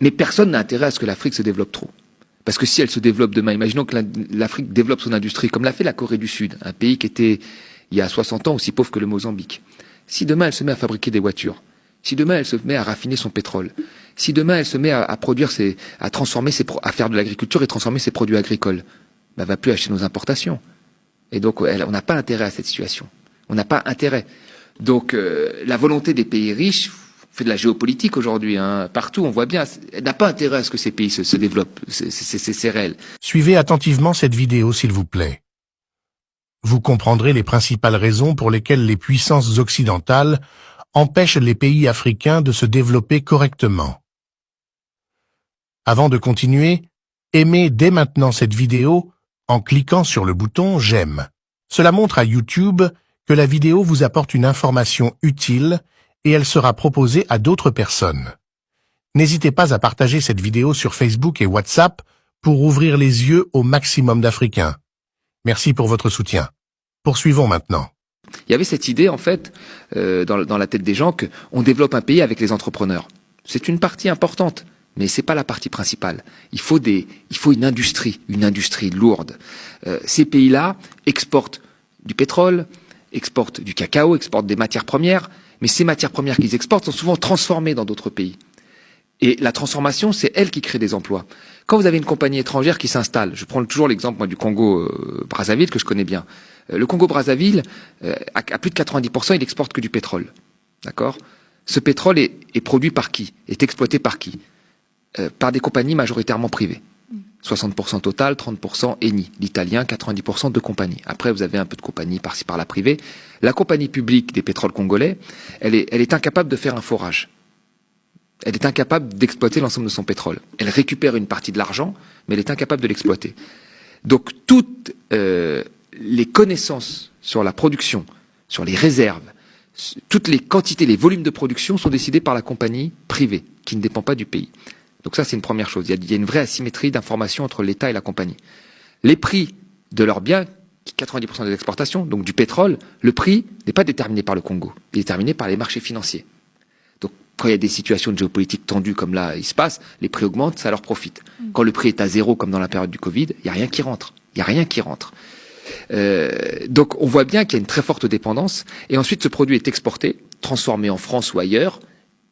Mais personne n'a intérêt à ce que l'Afrique se développe trop. Parce que si elle se développe demain, imaginons que l'Afrique développe son industrie, comme l'a fait la Corée du Sud, un pays qui était, il y a 60 ans, aussi pauvre que le Mozambique. Si demain elle se met à fabriquer des voitures, si demain elle se met à raffiner son pétrole, si demain elle se met à produire à transformer à faire de l'agriculture et transformer ses produits agricoles, bah, va plus acheter nos importations. Et donc, on n'a pas intérêt à cette situation. On n'a pas intérêt. Donc, la volonté des pays riches, on fait de la géopolitique aujourd'hui, hein, partout, on voit bien, elle n'a pas intérêt à ce que ces pays se développent. C'est réel. Suivez attentivement cette vidéo, s'il vous plaît. Vous comprendrez les principales raisons pour lesquelles les puissances occidentales empêchent les pays africains de se développer correctement. Avant de continuer, aimez dès maintenant cette vidéo en cliquant sur le bouton « J'aime ». Cela montre à YouTube que la vidéo vous apporte une information utile et elle sera proposée à d'autres personnes. N'hésitez pas à partager cette vidéo sur Facebook et WhatsApp pour ouvrir les yeux au maximum d'Africains. Merci pour votre soutien. Poursuivons maintenant. Il y avait cette idée, en fait, dans la tête des gens, qu'on développe un pays avec les entrepreneurs. C'est une partie importante, mais c'est pas la partie principale. Il faut une industrie lourde. Ces pays-là exportent du pétrole, exportent du cacao, exportent des matières premières, mais ces matières premières qu'ils exportent sont souvent transformées dans d'autres pays. Et la transformation, c'est elle qui crée des emplois. Quand vous avez une compagnie étrangère qui s'installe, je prends toujours l'exemple moi du Congo Brazzaville que je connais bien. Le Congo Brazzaville, à plus de 90%, il exporte que du pétrole. D'accord ? Ce pétrole est produit par qui ? Est exploité par qui ? Par des compagnies majoritairement privées. 60% Total, 30% Eni. L'italien, 90% de compagnies. Après, vous avez un peu de compagnies par-ci par-là privées. La compagnie publique des pétroles congolais, elle est incapable de faire un forage. Elle est incapable d'exploiter l'ensemble de son pétrole. Elle récupère une partie de l'argent, mais elle est incapable de l'exploiter. Donc toutes les connaissances sur la production, sur les réserves, toutes les quantités, les volumes de production sont décidés par la compagnie privée, qui ne dépend pas du pays. Donc ça, c'est une première chose. Il y a une vraie asymétrie d'information entre l'État et la compagnie. Les prix de leurs biens, 90% des exportations, donc du pétrole, le prix n'est pas déterminé par le Congo. Il est déterminé par les marchés financiers. Donc quand il y a des situations de géopolitique tendues comme là il se passe, les prix augmentent, ça leur profite. Quand le prix est à zéro, comme dans la période du Covid, il n'y a rien qui rentre. Il n'y a rien qui rentre. Donc on voit bien qu'il y a une très forte dépendance. Et ensuite, ce produit est exporté, transformé en France ou ailleurs,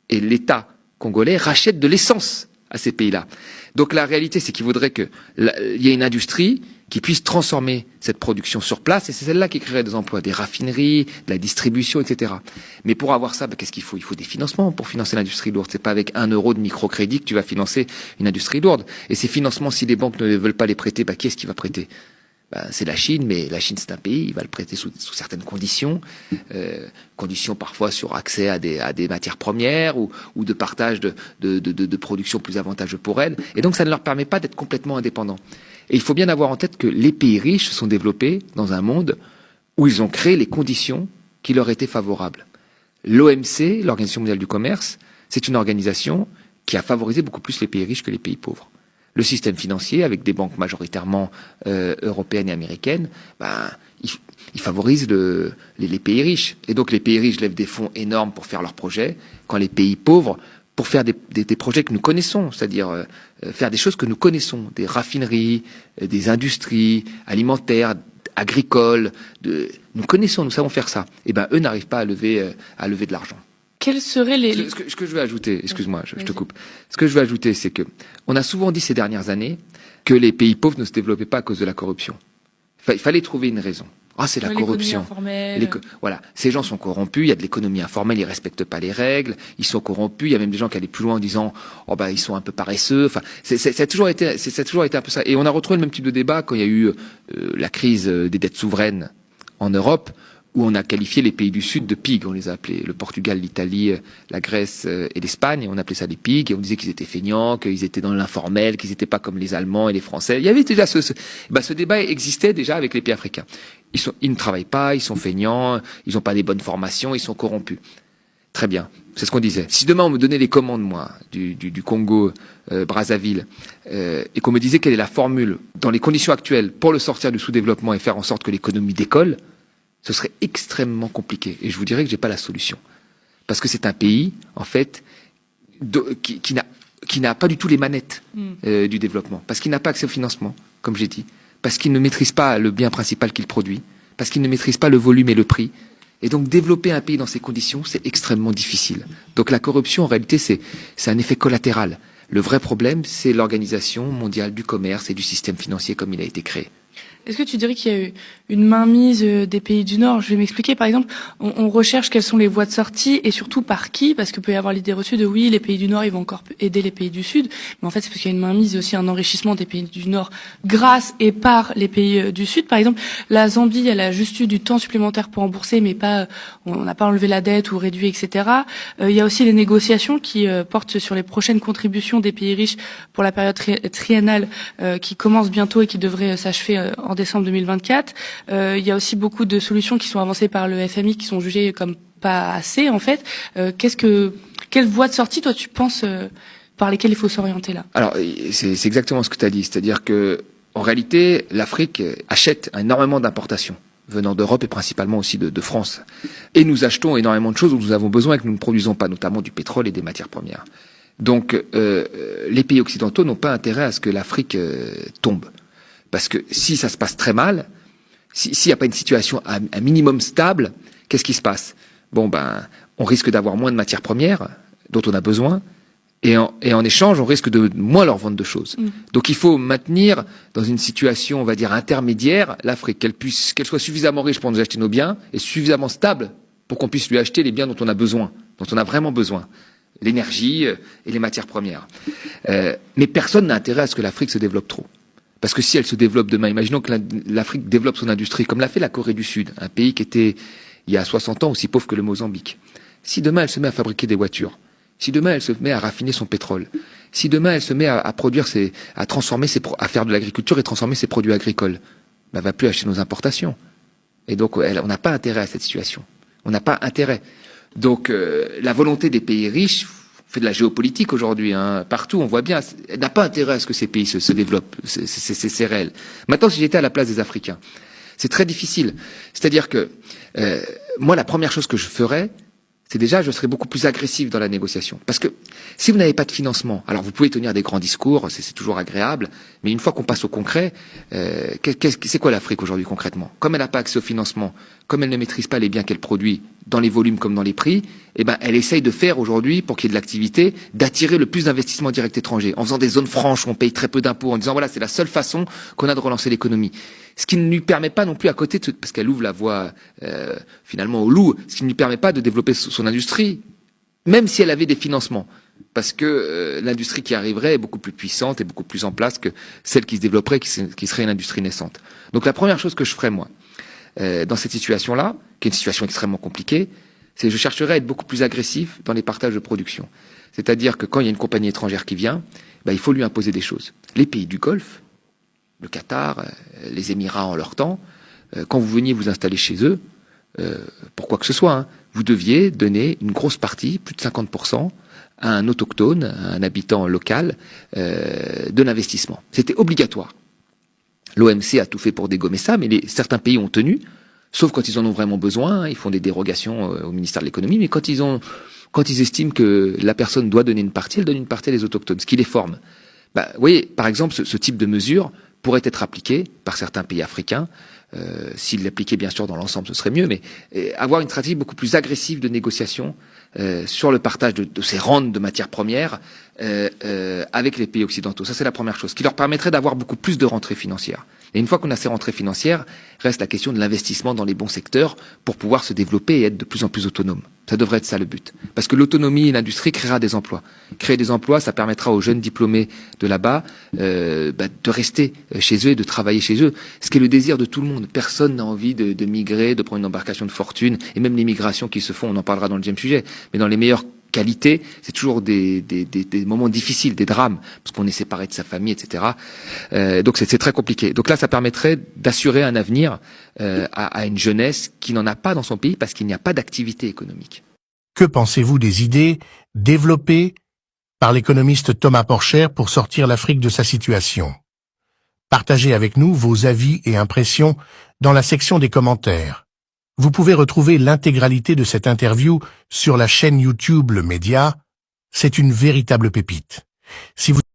et l'État congolais rachète de l'essence à ces pays-là. Donc la réalité, c'est qu'il faudrait qu'il y ait une industrie qui puisse transformer cette production sur place, et c'est celle-là qui créerait des emplois, des raffineries, de la distribution, etc. Mais pour avoir ça, qu'est-ce qu'il faut ? Il faut des financements pour financer l'industrie lourde. C'est pas avec 1 euro de microcrédit que tu vas financer une industrie lourde. Et ces financements, si les banques ne veulent pas les prêter, qui est-ce qui va prêter ? C'est la Chine, mais la Chine c'est un pays, il va le prêter sous certaines conditions, conditions parfois sur accès à des matières premières ou de partage de production plus avantageux pour elles. Et donc ça ne leur permet pas d'être complètement indépendants. Et il faut bien avoir en tête que les pays riches se sont développés dans un monde où ils ont créé les conditions qui leur étaient favorables. L'OMC, l'Organisation mondiale du commerce, c'est une organisation qui a favorisé beaucoup plus les pays riches que les pays pauvres. Le système financier, avec des banques majoritairement européennes et américaines, il favorise les pays riches. Et donc les pays riches lèvent des fonds énormes pour faire leurs projets, quand les pays pauvres, pour faire des projets que nous connaissons, c'est-à-dire faire des choses que nous connaissons, des raffineries, des industries alimentaires, agricoles, nous connaissons, nous savons faire ça. Et eux n'arrivent pas à lever de l'argent. Quels seraient les... Ce que je veux ajouter, excuse-moi, je te coupe. Ce que je veux ajouter, c'est que on a souvent dit ces dernières années que les pays pauvres ne se développaient pas à cause de la corruption. Il fallait trouver une raison. C'est la corruption. Voilà, ces gens sont corrompus, il y a de l'économie informelle, ils respectent pas les règles, ils sont corrompus, il y a même des gens qui allaient plus loin en disant ils sont un peu paresseux. Enfin, ça a toujours été un peu ça. Et on a retrouvé le même type de débat quand il y a eu la crise des dettes souveraines en Europe, où on a qualifié les pays du Sud de pigs, on les a appelés le Portugal, l'Italie, la Grèce et l'Espagne, on appelait ça des pigs, et on disait qu'ils étaient feignants, qu'ils étaient dans l'informel, qu'ils n'étaient pas comme les Allemands et les Français. Il y avait déjà ce débat existait déjà avec les pays africains. Ils ne travaillent pas, ils sont feignants, ils n'ont pas des bonnes formations, ils sont corrompus. Très bien, c'est ce qu'on disait. Si demain on me donnait les commandes, moi, du Congo, Brazzaville, et qu'on me disait quelle est la formule, dans les conditions actuelles, pour le sortir du sous-développement et faire en sorte que l'économie décolle, ce serait extrêmement compliqué. Et je vous dirais que j'ai pas la solution. Parce que c'est un pays, en fait, qui n'a qui n'a pas du tout les manettes du développement, parce qu'il n'a pas accès au financement, comme j'ai dit, parce qu'il ne maîtrise pas le bien principal qu'il produit, parce qu'il ne maîtrise pas le volume et le prix. Et donc développer un pays dans ces conditions, c'est extrêmement difficile. Donc la corruption, en réalité, c'est un effet collatéral. Le vrai problème, c'est l'Organisation mondiale du commerce et du système financier comme il a été créé. Est-ce que tu dirais qu'il y a eu une mainmise des pays du Nord? Je vais m'expliquer. Par exemple, on recherche quelles sont les voies de sortie et surtout par qui, parce qu'il peut y avoir l'idée reçue de oui, les pays du Nord, ils vont encore aider les pays du Sud. Mais en fait, c'est parce qu'il y a une mainmise et aussi un enrichissement des pays du Nord grâce et par les pays du Sud. Par exemple, la Zambie, elle a juste eu du temps supplémentaire pour rembourser, mais pas, on n'a pas enlevé la dette ou réduit, etc. Il y a aussi les négociations qui portent sur les prochaines contributions des pays riches pour la période triennale qui commence bientôt et qui devrait s'achever en décembre 2024. Il y a aussi beaucoup de solutions qui sont avancées par le FMI qui sont jugées comme pas assez en fait. Quelle voie de sortie toi tu penses par lesquelles il faut s'orienter là? Alors c'est exactement ce que tu as dit, c'est-à-dire que en réalité l'Afrique achète énormément d'importations venant d'Europe et principalement aussi de France. Et nous achetons énormément de choses dont nous avons besoin et que nous ne produisons pas, notamment du pétrole et des matières premières. Donc les pays occidentaux n'ont pas intérêt à ce que l'Afrique tombe. Parce que si ça se passe très mal, s'il n'y a pas une situation un minimum stable, qu'est-ce qui se passe? Bon, on risque d'avoir moins de matières premières dont on a besoin, et en échange, on risque de moins leur vendre de choses. Donc il faut maintenir dans une situation, on va dire, intermédiaire, l'Afrique, qu'elle soit suffisamment riche pour nous acheter nos biens, et suffisamment stable pour qu'on puisse lui acheter les biens dont on a besoin, dont on a vraiment besoin. L'énergie et les matières premières. Mais personne n'a intérêt à ce que l'Afrique se développe trop. Parce que si elle se développe demain, imaginons que l'Afrique développe son industrie, comme l'a fait la Corée du Sud, un pays qui était, il y a 60 ans, aussi pauvre que le Mozambique. Si demain elle se met à fabriquer des voitures, si demain elle se met à raffiner son pétrole, si demain elle se met à produire à faire de l'agriculture et transformer ses produits agricoles, elle va plus acheter nos importations. Et donc, on n'a pas intérêt à cette situation. On n'a pas intérêt. Donc, la volonté des pays riches, fait de la géopolitique aujourd'hui, partout, on voit bien, elle n'a pas intérêt à ce que ces pays se développent, c'est réel. Maintenant, si j'étais à la place des Africains, c'est très difficile. C'est-à-dire que, moi, la première chose que je ferais, c'est déjà, je serais beaucoup plus agressif dans la négociation. Parce que si vous n'avez pas de financement, alors vous pouvez tenir des grands discours, c'est toujours agréable, mais une fois qu'on passe au concret, c'est quoi l'Afrique aujourd'hui concrètement? Comme elle n'a pas accès au financement, comme elle ne maîtrise pas les biens qu'elle produit, dans les volumes comme dans les prix, elle essaye de faire aujourd'hui, pour qu'il y ait de l'activité, d'attirer le plus d'investissements directs étrangers, en faisant des zones franches où on paye très peu d'impôts, en disant voilà, c'est la seule façon qu'on a de relancer l'économie. Ce qui ne lui permet pas non plus à côté, parce qu'elle ouvre la voie finalement au loup, ce qui ne lui permet pas de développer son industrie, même si elle avait des financements. Parce que l'industrie qui arriverait est beaucoup plus puissante et beaucoup plus en place que celle qui se développerait, qui serait une industrie naissante. Donc la première chose que je ferais, moi, dans cette situation-là, qui est une situation extrêmement compliquée, c'est que je chercherais à être beaucoup plus agressif dans les partages de production. C'est-à-dire que quand il y a une compagnie étrangère qui vient, il faut lui imposer des choses. Les pays du Golfe, le Qatar, les Émirats en leur temps, quand vous veniez vous installer chez eux, pour quoi que ce soit, vous deviez donner une grosse partie, plus de 50%, à un autochtone, à un habitant local, de l'investissement. C'était obligatoire. L'OMC a tout fait pour dégommer ça, mais certains pays ont tenu, sauf quand ils en ont vraiment besoin, ils font des dérogations au ministère de l'économie, mais quand ils estiment que la personne doit donner une partie, elle donne une partie à les autochtones, ce qui les forme. Vous voyez, par exemple, ce type de mesure pourrait être appliqué par certains pays africains. S'ils l'appliquaient bien sûr dans l'ensemble, ce serait mieux, mais avoir une stratégie beaucoup plus agressive de négociation sur le partage de ces rentes de matières premières avec les pays occidentaux. Ça, c'est la première chose, qui leur permettrait d'avoir beaucoup plus de rentrées financières. Et une fois qu'on a ces rentrées financières, reste la question de l'investissement dans les bons secteurs pour pouvoir se développer et être de plus en plus autonome. Ça devrait être ça le but. Parce que l'autonomie et l'industrie créera des emplois. Créer des emplois, ça permettra aux jeunes diplômés de là-bas de rester chez eux et de travailler chez eux. Ce qui est le désir de tout le monde. Personne n'a envie de migrer, de prendre une embarcation de fortune. Et même les migrations qui se font, on en parlera dans le deuxième sujet. Mais dans les meilleures qualités, c'est toujours des moments difficiles, des drames, parce qu'on est séparé de sa famille, etc. Donc c'est très compliqué. Donc là, ça permettrait d'assurer un avenir à une jeunesse qui n'en a pas dans son pays parce qu'il n'y a pas d'activité économique. Que pensez-vous des idées développées par l'économiste Thomas Porcher pour sortir l'Afrique de sa situation? Partagez avec nous vos avis et impressions dans la section des commentaires. Vous pouvez retrouver l'intégralité de cette interview sur la chaîne YouTube Le Média. C'est une véritable pépite. Si vous